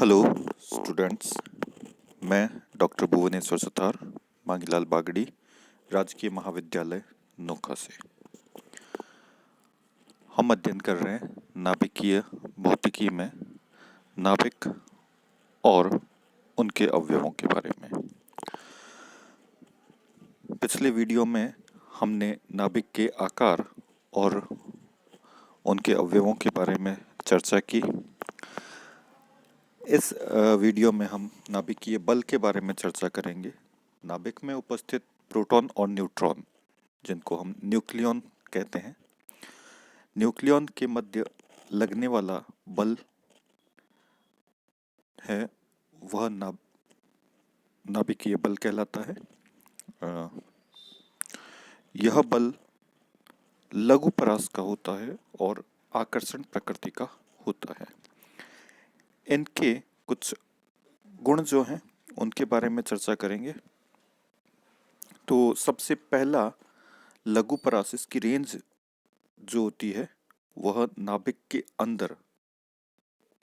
Hello students. मैं doctor Bhubaneswar Sutar, Mangilal Bagri, राजकीय महाविद्यालय नोखा से। हम अध्ययन कर रहे हैं नाभिकीय भौतिकी में नाभिक और उनके अवयवों के बारे में। पिछले वीडियो में हमने नाभिक के आकार और उनके अवयवों के बारे में चर्चा की। इस वीडियो में हम नाभिकीय बल के बारे में चर्चा करेंगे। नाभिक में उपस्थित प्रोटॉन और न्यूट्रॉन, जिनको हम न्यूक्लियॉन कहते हैं, न्यूक्लियॉन के मध्य लगने वाला बल है, वह नाभिकीय बल कहलाता है। यह बल लघु परास का होता है और आकर्षण प्रकृति का होता है। इनके कुछ गुण जो हैं उनके बारे में चर्चा करेंगे। तो सबसे पहला, लघु परास, इसकी रेंज जो होती है वह नाभिक के अंदर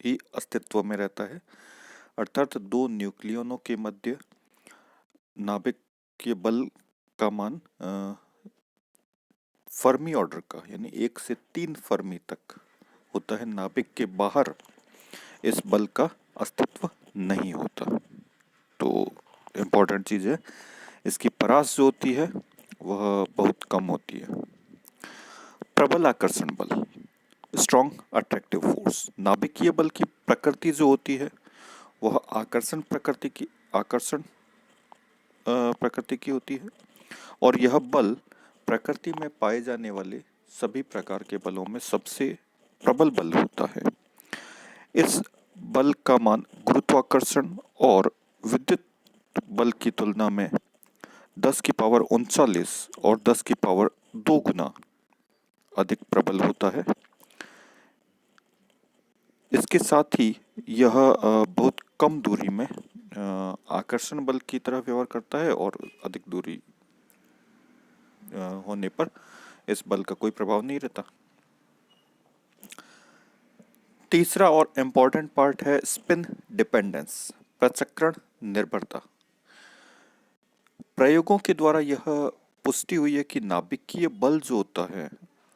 ही अस्तित्व में रहता है, अर्थात दो न्यूक्लियनों के मध्य नाभिक के बल का मान फर्मी ऑर्डर का, यानी 1 से 3 फर्मी तक होता है। नाभिक के बाहर इस बल का अस्तित्व नहीं होता। तो इम्पोर्टेंट चीज़ है, इसकी परास जो होती है वह बहुत कम होती है। प्रबल आकर्षण बल, स्ट्रॉन्ग अट्रैक्टिव फोर्स। नाभिकीय बल की प्रकृति जो होती है वह आकर्षण प्रकृति की होती है, और यह बल प्रकृति में पाए जाने वाले सभी प्रकार के बलों में सबसे प्रबल बल होता है। इस बल का मान गुरुत्वाकर्षण और विद्युत बल की तुलना में 10 की पावर 39 और 10 की पावर 2 गुना अधिक प्रबल होता है। इसके साथ ही यह बहुत कम दूरी में आकर्षण बल की तरह व्यवहार करता है, और अधिक दूरी होने पर इस बल का कोई प्रभाव नहीं रहता। तीसरा और इम्पोर्टेंट पार्ट है स्पिन डिपेंडेंस, प्रचक्रण निर्भरता। प्रयोगों के द्वारा यह पुष्टि हुई है कि नाभिकीय बल जो होता है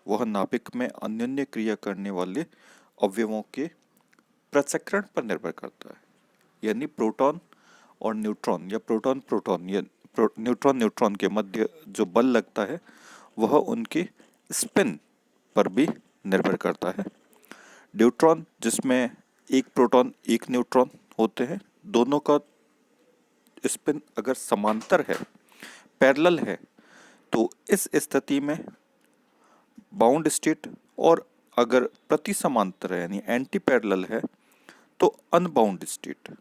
वह नाभिक में अन्योन्य क्रिया करने वाले अवयवों के प्रचक्रण पर निर्भर करता है। यानी प्रोटॉन और न्यूट्रॉन, या प्रोटॉन प्रोटॉन या न्यूट्रॉन न्यूट्रॉन के मध्य जो बल लगता है वह उनके स्पिन पर भी निर्भर करता है। न्यूट्रॉन, जिसमें एक प्रोटॉन एक न्यूट्रॉन होते हैं, दोनों का स्पिन अगर समांतर है, पैरेलल है, तो इस स्थिति में बाउंड स्टेट, और अगर प्रति समांतर है यानी एंटी पैरेलल है तो अनबाउंड स्टेट,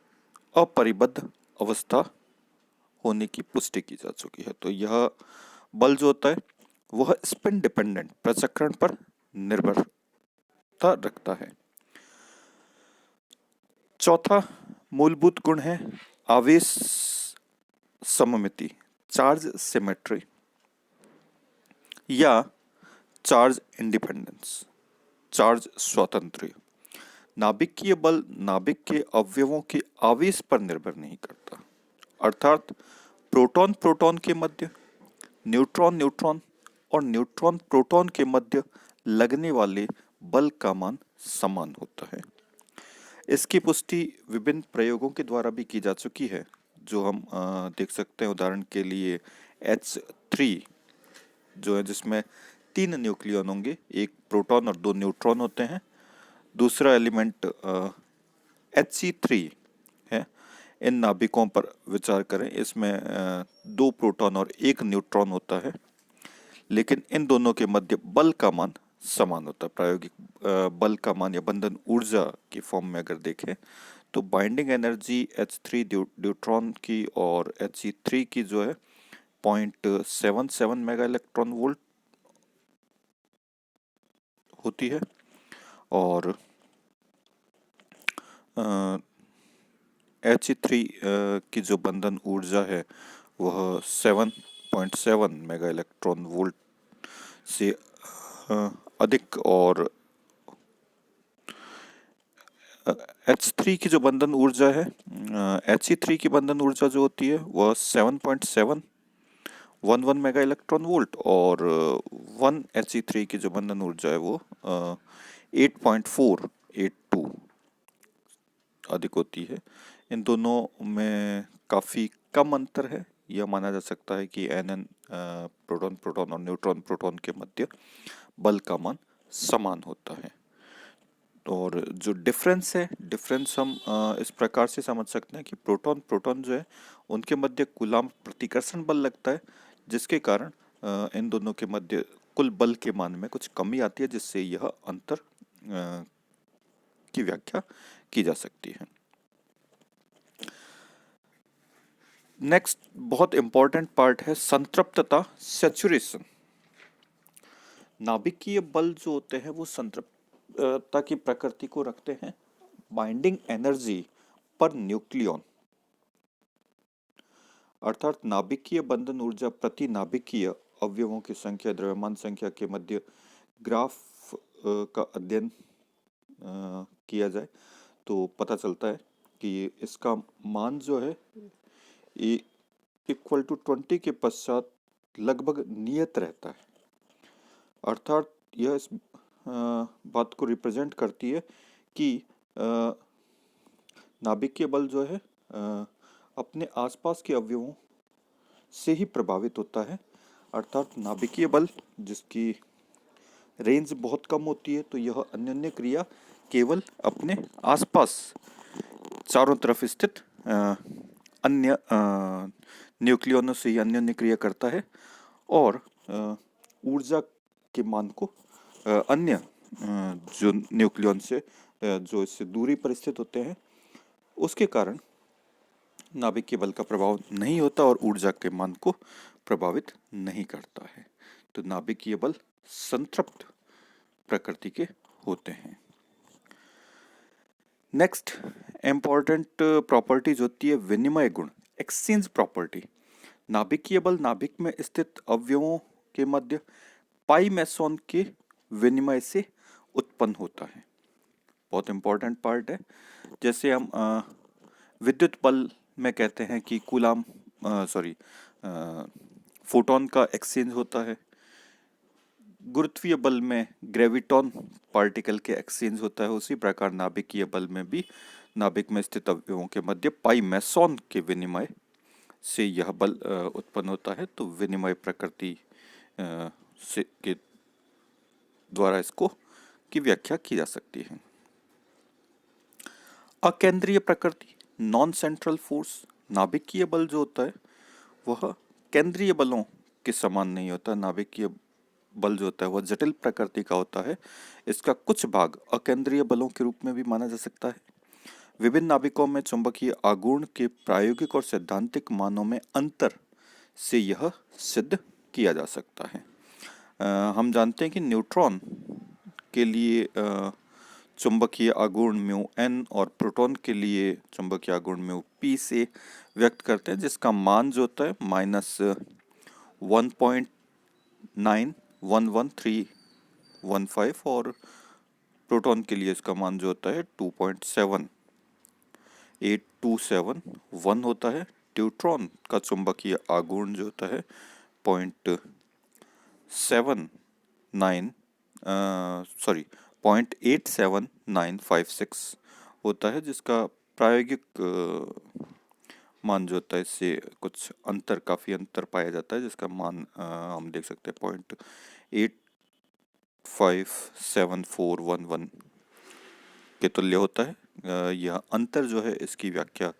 अपरिबद्ध अवस्था होने की पुष्टि की जा चुकी है। तो यह बल जो होता है वह स्पिन डिपेंडेंट, प्रचक्रण पर निर्भरता रखता है। चौथा मूलभूत गुण है आवेश सममिति, चार्ज सिमेट्री, या चार्ज इंडिपेंडेंस, चार्ज स्वातंत्र्य। नाभिकीय बल नाभिक के अवयवों के आवेश पर निर्भर नहीं करता, अर्थात प्रोटॉन प्रोटॉन के मध्य, न्यूट्रॉन न्यूट्रॉन और न्यूट्रॉन प्रोटॉन के मध्य लगने वाले बल का मान समान होता है। इसकी पुष्टि विभिन्न प्रयोगों के द्वारा भी की जा चुकी है, जो हम देख सकते हैं। उदाहरण के लिए H3 जो है, जिसमें 3 न्यूक्लियन होंगे, एक प्रोटॉन और 2 न्यूट्रॉन होते हैं। दूसरा एलिमेंट He3 है। इन नाभिकों पर विचार करें, इसमें 2 प्रोटॉन और 1 न्यूट्रॉन होता है, लेकिन इन दोनों के मध्य बल का मान समान होता है। प्रायोगिक बल का मान या बंधन ऊर्जा की फॉर्म में अगर देखें तो बाइंडिंग एनर्जी H3 न्यूट्रॉन की और He3 की जो है 0.77 मेगा इलेक्ट्रॉन वोल्ट होती है, और He3 की जो बंधन ऊर्जा है वह 7.7 मेगा इलेक्ट्रॉन वोल्ट से अधिक और H3 की जो बंधन ऊर्जा है, He3 की बंधन ऊर्जा जो होती है वह 7.711 मेगा इलेक्ट्रॉन वोल्ट, और 1 He3 की जो बंधन ऊर्जा है वो 8.482 अधिक होती है। इन दोनों में काफ़ी कम अंतर है। यह माना जा सकता है कि Nn प्रोटॉन प्रोटॉन और न्यूट्रॉन प्रोटॉन के मध्य बल का मान समान होता है। और जो डिफरेंस है, डिफरेंस हम इस प्रकार से समझ सकते हैं कि प्रोटॉन प्रोटॉन जो है उनके मध्य कूलाम प्रतिकर्षण बल लगता है, जिसके कारण इन दोनों के मध्य कुल बल के मान में कुछ कमी आती है, जिससे यह अंतर की व्याख्या की जा सकती है। नेक्स्ट बहुत इंपॉर्टेंट पार्ट है संतृप्तता, सैचुरेशन। नाभिकीय बल जो होते हैं वो संतृप्तता की प्रकृति को रखते हैं। बाइंडिंग एनर्जी पर न्यूक्लियन, अर्थात नाभिकीय बंधन ऊर्जा प्रति नाभिकीय अवयवों की संख्या द्रव्यमान संख्या के मध्य ग्राफ का अध्ययन किया जाए तो पता चलता है कि इसका मान जो है इक्वल टू 20 के पश्चात लगभग नियत रहता है। अर्थात यह इस बात को रिप्रेजेंट करती है कि नाभिकीय बल जो है अपने आसपास के अवयवों से ही प्रभावित होता है। अर्थात नाभिकीय बल जिसकी रेंज बहुत कम होती है, तो यह अन्योन्य क्रिया केवल अपने आसपास चारों तरफ स्थित अन्य न्यूक्लियनों से ही अन्योन्य क्रिया करता है, और ऊर्जा के मान को अन्य जो न्यूक्लियन से जो इससे दूरी पर स्थित होते हैं उसके कारण नाभिकीय बल का प्रभाव नहीं होता और ऊर्जा के मान को प्रभावित नहीं करता है। तो नाभिकीय बल संतृप्त प्रकृति के होते हैं। नेक्स्ट इम्पॉर्टेंट प्रॉपर्टीज होती है विनिमय गुण, एक्सचेंज प्रॉपर्टी। नाभिकीय बल नाभिक में स्थित अवयवों के मध्य पाई मेसॉन के विनिमय से उत्पन्न होता है। बहुत इंपॉर्टेंट पार्ट है। जैसे हम विद्युत बल में कहते हैं कि कूलाम फोटोन का एक्सचेंज होता है। गुरुत्वीय बल में ग्रेविटॉन पार्टिकल के एक्सचेंज होता है। उसी प्रकार नाभिकीय बल में भी नाभिक में स्थित अवयवों के मध्य पाई मेसॉन के विनिमय से यह बल उत्पन्न होता है। तो विनिमय प्रकृति से के द्वारा इसको की व्याख्या की जा सकती है। अकेंद्रीय प्रकृति, नॉन सेंट्रल फोर्स। नाभिकीय बल जो होता है वह केंद्रीय बलों के समान नहीं होता। नाभिकीय बल जो होता है वह जटिल प्रकृति का होता है। इसका कुछ भाग अकेंद्रीय बलों के रूप में भी माना जा सकता है। विभिन्न नाभिकों में चुंबकीय आघूर्ण के प्रायोगिक और सैद्धांतिक मानों में अंतर से यह सिद्ध किया जा सकता है। हम जानते हैं कि न्यूट्रॉन के लिए चुंबकीय आघूर्ण म्यू एन और प्रोटॉन के लिए चुंबकीय आघूर्ण म्यू पी से व्यक्त करते हैं, जिसका मान जो होता है -1.911315, और प्रोटॉन के लिए इसका मान जो होता है 2.78271 होता है। न्यूट्रॉन का चुंबकीय आघूर्ण जो होता है 0.8796 होता है, जिसका प्रायोगिक मान जो होता है इससे कुछ अंतर, काफ़ी अंतर पाया जाता है, जिसका मान हम देख सकते हैं 0.857411 के तुल्य होता है। यह अंतर जो है इसकी व्याख्या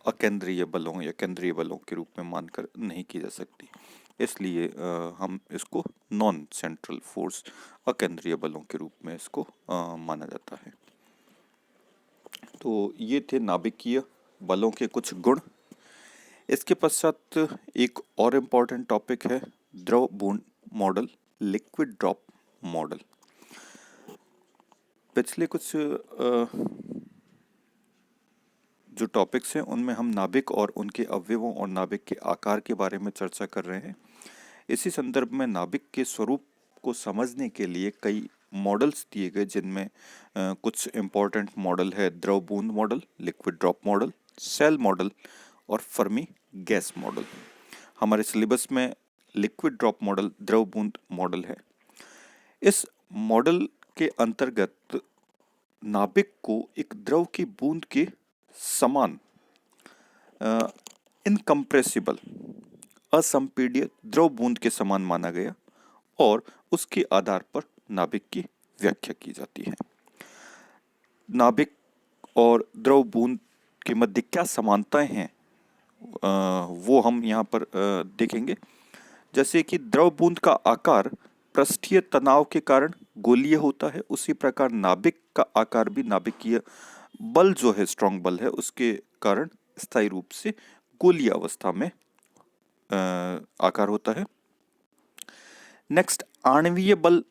अकेंद्रीय बलों या केंद्रीय बलों के रूप में मानकर नहीं की जा सकती, इसलिए हम इसको नॉन सेंट्रल फोर्स, अकेंद्रीय बलों के रूप में इसको माना जाता है। तो ये थे नाभिकीय बलों के कुछ गुण। इसके पश्चात एक और इम्पॉर्टेंट टॉपिक है द्रव बूंद मॉडल, लिक्विड ड्रॉप मॉडल। पिछले कुछ जो टॉपिक्स हैं उनमें हम नाभिक और उनके अवयवों और नाभिक के आकार के बारे में चर्चा कर रहे हैं। इसी संदर्भ में नाभिक के स्वरूप को समझने के लिए कई मॉडल्स दिए गए, जिनमें कुछ इम्पोर्टेंट मॉडल है द्रव बूंद model, liquid drop model, cell model और फर्मी गैस मॉडल। हमारे सिलेबस में लिक्विड ड्रॉप मॉडल, द्रव बूंद मॉडल है। इस मॉडल के अंतर्गत नाभिक को एक द्रव की बूंद के समान इनकम्प्रेसिबल, असंपीड्य द्रव बूंद के समान माना गया और उसके आधार पर नाभिक की व्याख्या की जाती है। नाभिक और द्रव बूंद के मध्य क्या समानताएं हैं वो हम यहाँ पर देखेंगे। जैसे कि द्रव बूंद का आकार पृष्ठीय तनाव के कारण गोलीय होता है, उसी प्रकार नाभिक का आकार भी नाभिकीय बल जो है, स्ट्रॉन्ग बल है, उसके कारण स्थायी रूप से गोलीय अवस्था में आकार होता है। नेक्स्ट, आणवीय बल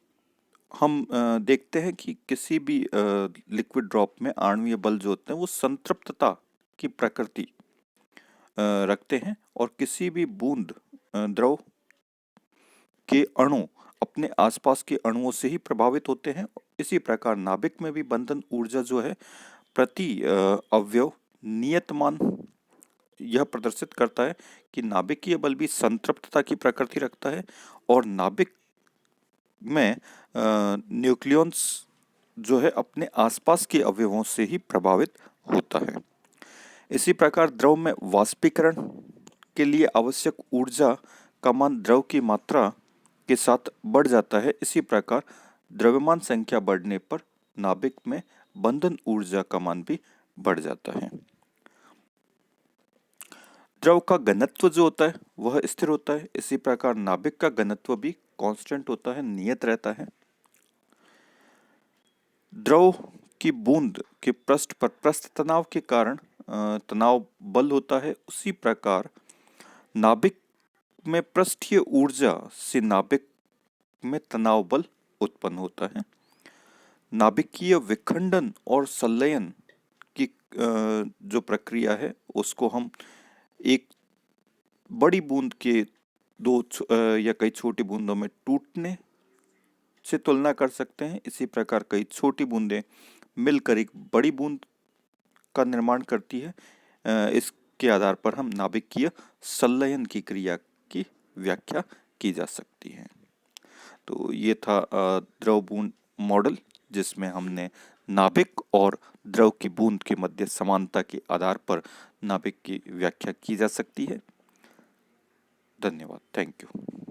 हम देखते हैं कि किसी भी लिक्विड ड्रॉप में आणवीय बल जो होते हैं वो संतृप्तता की प्रकृति रखते हैं और किसी भी बूंद द्रव के अणु अपने आसपास के अणुओं से ही प्रभावित होते हैं। इसी प्रकार नाभिक में भी बंधन ऊर्जा जो है प्रति अवयव नियतमान यह प्रदर्शित करता है कि नाभिकीय बल भी संतृप्तता की प्रकृति रखता है और नाभिक में न्यूक्लियॉन्स जो है अपने आसपास के अवयवों से ही प्रभावित होता है। इसी प्रकार द्रव में वाष्पीकरण के लिए आवश्यक ऊर्जा का मान द्रव की मात्रा के साथ बढ़ जाता है। इसी प्रकार द्रव्यमान संख्या बढ़ने पर नाभिक में बंधन ऊर्जा का मान भी बढ़ जाता है। द्रव का घनत्व जो होता है वह स्थिर होता है। इसी प्रकार नाभिक का घनत्व भी कांस्टेंट होता है, नियत रहता है। द्रव की बूंद के पृष्ठ पर पृष्ठ तनाव के कारण तनाव बल होता है। उसी प्रकार नाभिक में पृष्ठीय ऊर्जा से नाभिक में तनाव बल उत्पन्न होता है। नाभिकीय विखंडन और संलयन की जो प्रक्रिया है उसको हम एक बड़ी बूंद के दो या कई छोटी बूंदों में टूटने से तुलना कर सकते हैं। इसी प्रकार कई छोटी बूंदें मिलकर एक बड़ी बूंद का निर्माण करती है। इसके आधार पर हम नाभिकीय संलयन की क्रिया की व्याख्या की जा सकती है। तो ये था द्रव बूंद मॉडल, जिसमें हमने नाभिक और द्रव की बूंद के मध्य समानता के आधार पर नाभिक की व्याख्या की जा सकती है। धन्यवाद। Thank you.